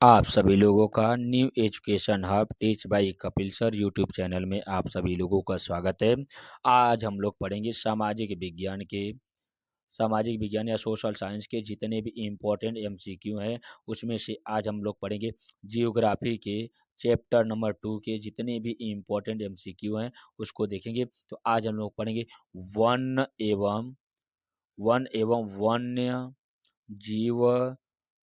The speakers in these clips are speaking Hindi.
आप सभी लोगों का new education hub teach bye Kapil sir YouTube channel में आप सभी लोगों का स्वागत है। आज हम लोग पढ़ेंगे सामाजिक विज्ञान या सोशल साइंस के जितने भी इम्पोर्टेंट एमसीक्यू हैं, उसमें से आज हम लोग पढ़ेंगे जियोग्राफी के चैप्टर नंबर 2 के जितने भी इम्पोर्टेंट एमसीक्यू हैं उसको देखेंगे। तो आज हम लोग पढ़ेंगे वन एवं वन एवं वन्य जीव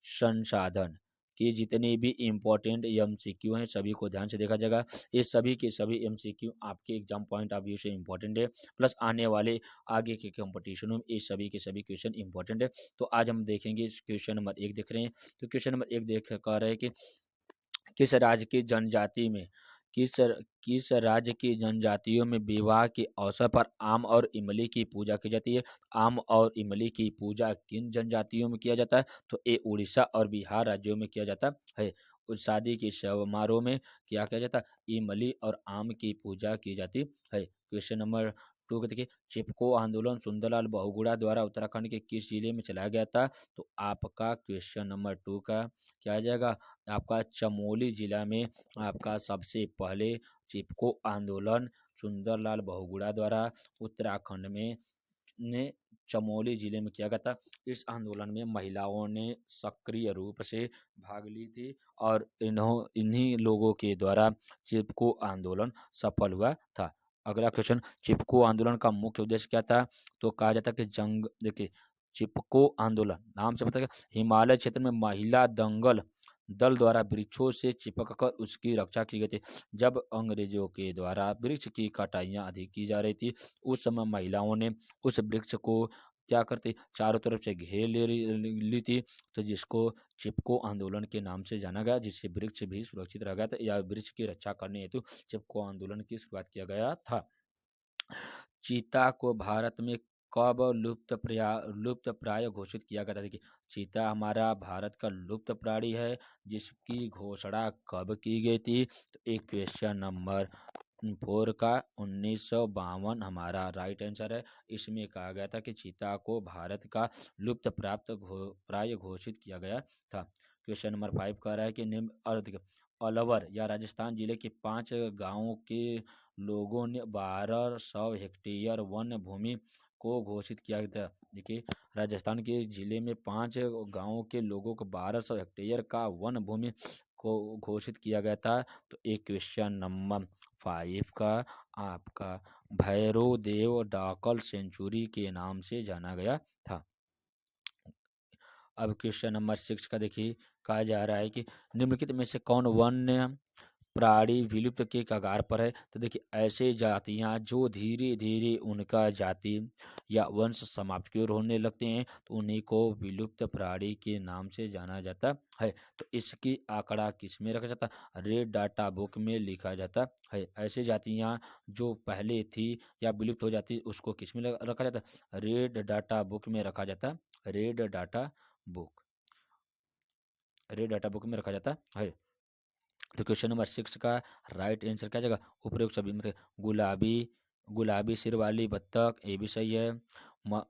संसाधन के जितने भी इम्पोर्टेंट एमसीक्यू हैं सभी को ध्यान से देखा जाएगा। ये सभी के सभी एमसीक्यू आपके एग्जाम पॉइंट ऑफ व्यू से इम्पोर्टेंट है, प्लस आने वाले आगे के कंपटीशनों में ये सभी के सभी क्वेश्चन इम्पोर्टेंट है। तो आज हम देखेंगे क्वेश्चन नंबर 1 देख रहे हैं। तो क्वेश्चन नंबर 1 देख कह रहे हैं कि किस राज्य की जनजाति में किस किस राज्य की जनजातियों में विवाह के अवसर पर आम और इमली की पूजा की जाती है। आम और इमली की पूजा किन जनजातियों में किया जाता है? तो ये उड़ीसा और बिहार राज्यों में किया जाता है। उस शादी के समारोह में क्या किया जाता है? इमली और आम की पूजा की जाती है। क्वेश्चन नंबर 2 को देखिए, चिपको आंदोलन सुंदरलाल बहुगुणा द्वारा उत्तराखंड के किस जिले में चलाया गया था? तो आपका क्वेश्चन नंबर 2 का क्या आ जाएगा? आपका चमोली जिला में आपका सबसे पहले चिपको आंदोलन सुंदरलाल बहुगुणा द्वारा उत्तराखंड में ने चमोली जिले में किया गया था। इस आंदोलन में महिलाओं ने सक्रिय रूप से भाग ली थी और इन्हीं लोगों के द्वारा चिपको आंदोलन सफल हुआ था। अगला क्वेश्चन, चिपको आंदोलन का मुख्य उद्देश्य क्या था? तो कहा जाता है कि जंग देखिए, चिपको आंदोलन नाम से पता है, हिमालय क्षेत्र में महिला दंगल दल द्वारा वृक्षों से चिपककर उसकी रक्षा की गई थी। जब अंग्रेजों के द्वारा वृक्ष की कटाइयाँ अधिक की जा रही थी, उस समय महिलाओं ने उस वृक्ष को क्या करती, चारों तरफ से घेर ली थी। तो जिसको चिपको आंदोलन के नाम से जाना गया, जिससे वृक्ष भी सुरक्षित रह गया था या वृक्ष की रक्षा करने हेतु चिपको आंदोलन की शुरुआत किया गया था। चीता को भारत में कब लुप्त प्राय घोषित किया गया था? देखिए, चीता हमारा भारत का लुप्त प्राणी है, जिसकी घोषणा कब की गई थी? तो एक क्वेश्चन नंबर 4 का 1952 हमारा राइट आंसर है। इसमें कहा गया था कि चीता को भारत का लुप्त प्राय घोषित किया गया था। क्वेश्चन नंबर 5 कह रहा है कि निम्न अलवर या राजस्थान जिले के 5 गांवों के लोगों ने 1200 हेक्टेयर वन भूमि को घोषित किया गया था। देखिए, राजस्थान के जिले में 5 गांवों के लोगों को 1200 हेक्टेयर का वन भूमि को घोषित किया गया था। तो एक क्वेश्चन नंबर 5 का आपका भैरव देव डाकल सेंचुरी के नाम से जाना गया था। अब क्वेश्चन नंबर 6 का देखिए, कहा जा रहा है कि निम्नलिखित में से कौन वन्य प्राणी विलुप्त के कगार पर है? तो देखिए, ऐसे जातियां जो धीरे धीरे उनका जाति या वंश समाप्त की ओर होने लगते हैं, तो उन्हीं को विलुप्त प्राणी के नाम से जाना जाता है। तो इसकी आंकड़ा किस में रखा जाता है? रेड डाटा बुक में लिखा जाता है। ऐसे जातियां जो पहले थी या विलुप्त हो जाती, उसको किस में रखा जाता है? रेड डाटा बुक में रखा जाता। Red data book red data book में रखा जाता है। तो क्वेश्चन नंबर 6 का राइट आंसर क्या जाएगा? उपरोक्त सभी मतलब गुलाबी गुलाबी सिर वाली बत्तख, ये भी सही है।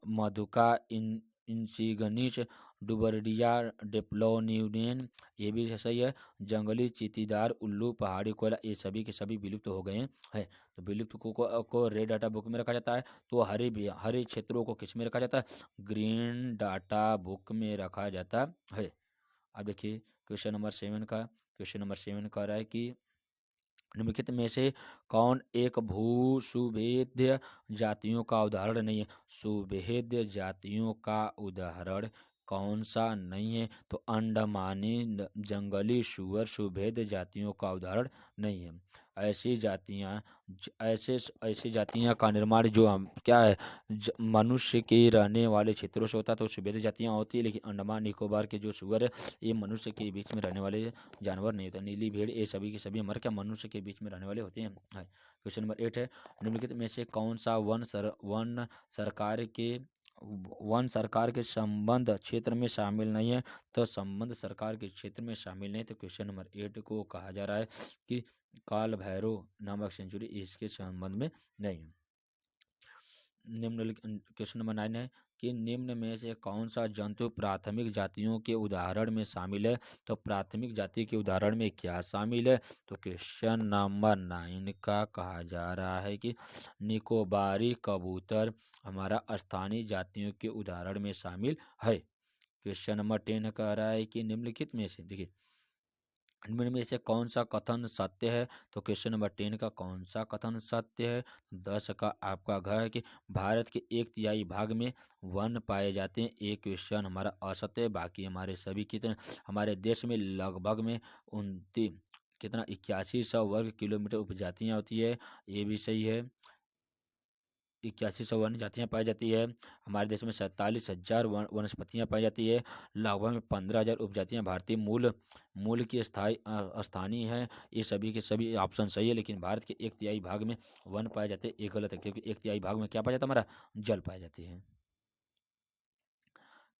मधुका इंसिगनिस डुबरडिया डेप्लोन्यूडेन, ये भी सही है। जंगली चीतीदार उल्लू पहाड़ी कोयला, ये सभी के सभी विलुप्त हो गए हैं। तो विलुप्त को रेड डाटा बुक में रखा जाता है। तो हरे क्षेत्रों को किस में रखा जाता है? ग्रीन डाटा बुक में रखा जाता है। अब देखिए, क्वेश्चन नंबर 7 कह रहा है कि निम्नलिखित में से कौन एक भू सुभेद्य जातियों का उदाहरण नहीं है? सुभेद्य जातियों का उदाहरण कौन सा नहीं है? तो अंडमानी जंगली सुअर सुभेद्य जातियों का उदाहरण नहीं है। ऐसी जातियां ऐसी जातियां का निर्माण जो हम क्या है, मनुष्य के रहने वाले क्षेत्रों से होता है, तो सुभेद्य जातियां होती है। लेकिन अंडमान निकोबार के जो सुअर है, ये मनुष्य के बीच में रहने वाले जानवर नहीं होते। नीली भेड़, ये सभी के सभी हमारे क्या मनुष्य के बीच में रहने वाले होते हैं। क्वेश्चन नंबर 8 है, निम्नलिखित में से कौन सा वन सरकार के संबंध क्षेत्र में शामिल नहीं है? तो संबंध सरकार के क्षेत्र में शामिल नहीं। तो क्वेश्चन नंबर 8 को कहा जा रहा है कि काल भैरव नामक सेंचुरी इसके संबंध में नहीं है। निम्नलिखित क्वेश्चन नंबर 9 है, कि निम्न में से कौन सा जंतु प्राथमिक जातियों के उदाहरण में शामिल है। तो प्राथमिक जाति के उदाहरण में क्या शामिल है। तो क्वेश्चन नंबर 9 का कहा जा रहा है कि निकोबारी कबूतर हमारा स्थानीय जातियों के उदाहरण में शामिल है। क्वेश्चन नंबर 10 कह रहा है कि निम्नलिखित में से देखिए इनमें में से कौन सा कथन सत्य है। तो क्वेश्चन नंबर 10 का कौन सा कथन सत्य है। 10 का आपका घ है कि भारत के 1/3 भाग में वन पाए जाते हैं। एक क्वेश्चन हमारा असत्य है। बाकी हमारे सभी कितने हमारे देश में लगभग में 29 कितना 8100 वर्ग किलोमीटर उपजातियाँ होती है। ये भी सही है। 8100 वन्य जातियाँ पाई जाती है। हमारे देश में 47,000 वनस्पतियाँ पाई जाती है। लगभग में 15,000 उपजातियाँ भारतीय मूल मूल की स्थानीय है। ये सभी के सभी ऑप्शन सही है, लेकिन भारत के 1/3 भाग में वन पाए जाते हैं, ये गलत है, क्योंकि 1/3 भाग में क्या पाया जाता है हमारा जल पाई जाती है।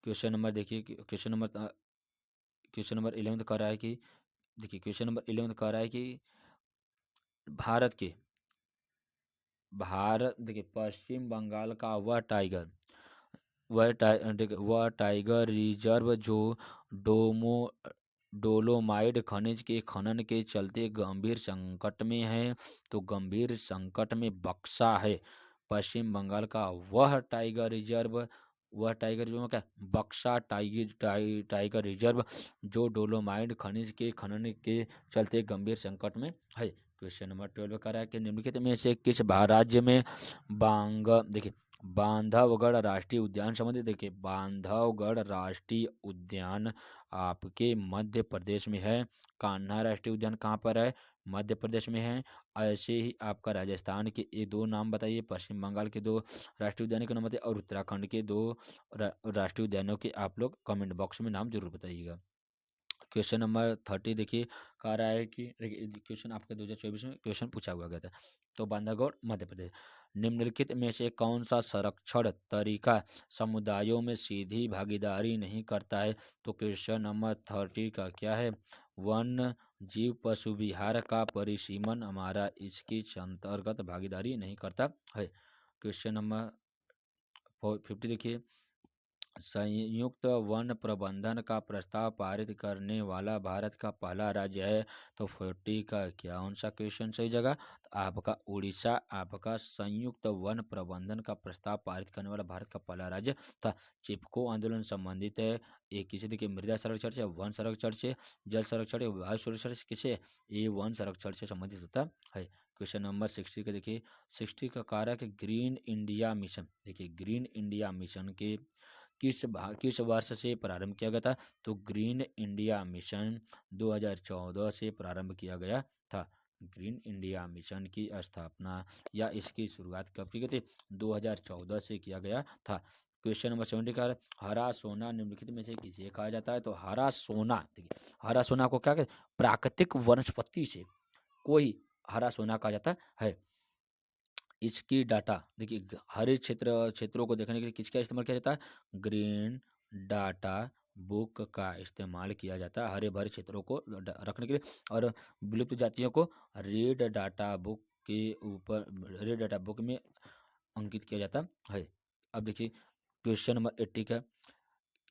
क्वेश्चन नंबर देखिए क्वेश्चन नंबर 11 कह रहा है कि देखिए क्वेश्चन नंबर 11 कह रहा है कि भारत के भारत देखिए पश्चिम बंगाल का वह टाइगर रिजर्व जो डोमो डोलोमाइट खनिज के खनन के चलते गंभीर संकट में है। तो गंभीर संकट में बक्सा है। पश्चिम बंगाल का वह टाइगर रिजर्व में क्या बक्सा टाइगर रिजर्व जो डोलोमाइट खनिज के खनन के चलते गंभीर संकट में है। क्वेश्चन नंबर 12 कह रहा है कि निम्नलिखित में से किस राज्य में देखिए बांधवगढ़ राष्ट्रीय उद्यान संबंधित देखिए बांधवगढ़ राष्ट्रीय उद्यान आपके मध्य प्रदेश में है। कान्हा राष्ट्रीय उद्यान कहाँ पर है, मध्य प्रदेश में है। ऐसे ही आपका राजस्थान के ये 2 नाम बताइए, पश्चिम बंगाल के 2 राष्ट्रीय उद्यानों के नाम बताइए और उत्तराखंड के 2 राष्ट्रीय उद्यानों के आप लोग कमेंट बॉक्स में नाम जरूर बताइएगा। क्वेश्चन नंबर 30 देखिए कह रहा है कि क्वेश्चन आपका 2024 में क्वेश्चन पूछा हुआ गया था। तो बांधवगढ़ मध्य प्रदेश। निम्नलिखित में से कौन सा संरक्षण तरीका समुदायों में सीधी भागीदारी नहीं करता है। तो क्वेश्चन नंबर 30 का क्या है, वन जीव पशु विहार का परिसीमन हमारा इसकी अंतर्गत भागीदारी नहीं करता है। क्वेश्चन नंबर 50 देखिए संयुक्त वन प्रबंधन का प्रस्ताव पारित करने वाला भारत का पहला राज्य है। तो 40 का क्या कौन सा क्वेश्चन सही जगह, तो आपका उड़ीसा आपका संयुक्त वन प्रबंधन का प्रस्ताव पारित करने वाला भारत का पहला राज्य था। चिपको आंदोलन संबंधित है एक किसी देखिए मृदा संरक्षण से, वन संरक्षण से, जल संरक्षण या वायु संरक्षण से, किसे ये वन संरक्षण से संबंधित होता है। क्वेश्चन नंबर 60 का देखिए 60 का कारक ग्रीन इंडिया मिशन। देखिए ग्रीन इंडिया मिशन के किस वर्ष से प्रारंभ किया गया था। तो ग्रीन इंडिया मिशन 2014 से प्रारंभ किया गया था। ग्रीन इंडिया मिशन की स्थापना या इसकी शुरुआत कब की गई थी, 2014 से किया गया था। क्वेश्चन नंबर 70 का हरा सोना निम्नलिखित में से किसे कहा जाता है। तो हरा सोना देखिए हरा सोना को क्या कहते हैं, प्राकृतिक वनस्पति से कोई हरा सोना कहा जाता है। इसकी डाटा देखिए हरे क्षेत्रों को देखने के लिए किसका इस्तेमाल किया जाता है, ग्रीन डाटा बुक का इस्तेमाल किया जाता है हरे भरे क्षेत्रों को रखने के लिए। और विलुप्त जातियों को रेड डाटा बुक के ऊपर रेड डाटा बुक में अंकित किया जाता है। अब देखिए क्वेश्चन नंबर 80 का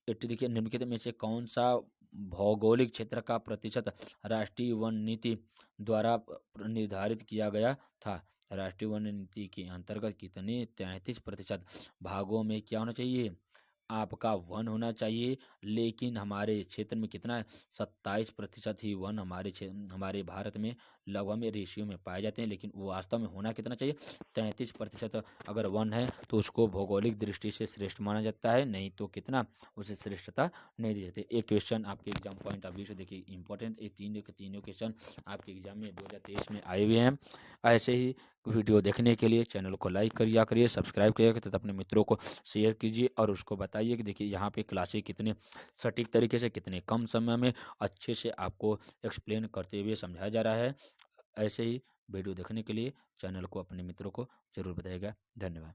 80 देखिए निम्नलिखित में से कौन सा भौगोलिक क्षेत्र का प्रतिशत राष्ट्रीय वन नीति द्वारा निर्धारित किया गया था। राष्ट्रीय वन नीति के अंतर्गत कितने 33% भागों में क्या होना चाहिए, आपका वन होना चाहिए। लेकिन हमारे क्षेत्र में कितना है 27% ही वन हमारे भारत में लगभग में रेशियो में पाए जाते हैं। लेकिन वो वास्तव में होना कितना चाहिए 33% अगर वन है तो उसको भौगोलिक दृष्टि से श्रेष्ठ माना जाता है, नहीं तो कितना उसे श्रेष्ठता नहीं दी जाती। एक क्वेश्चन आपके एग्जाम पॉइंट ऑफ व्यू से देखिए इंपॉर्टेंट ये तीनों क्वेश्चन आपके एग्जाम में 2023 में आए हुए हैं। ऐसे ही वीडियो देखने के लिए चैनल को लाइक करिए सब्सक्राइब करिए तथा अपने मित्रों को शेयर कीजिए और उसको बताइए कि देखिए यहाँ पे क्लासें कितने सटीक तरीके से कितने कम समय में अच्छे से आपको एक्सप्लेन करते हुए समझाया जा रहा है। ऐसे ही वीडियो देखने के लिए चैनल को अपने मित्रों को जरूर बताइएगा। धन्यवाद।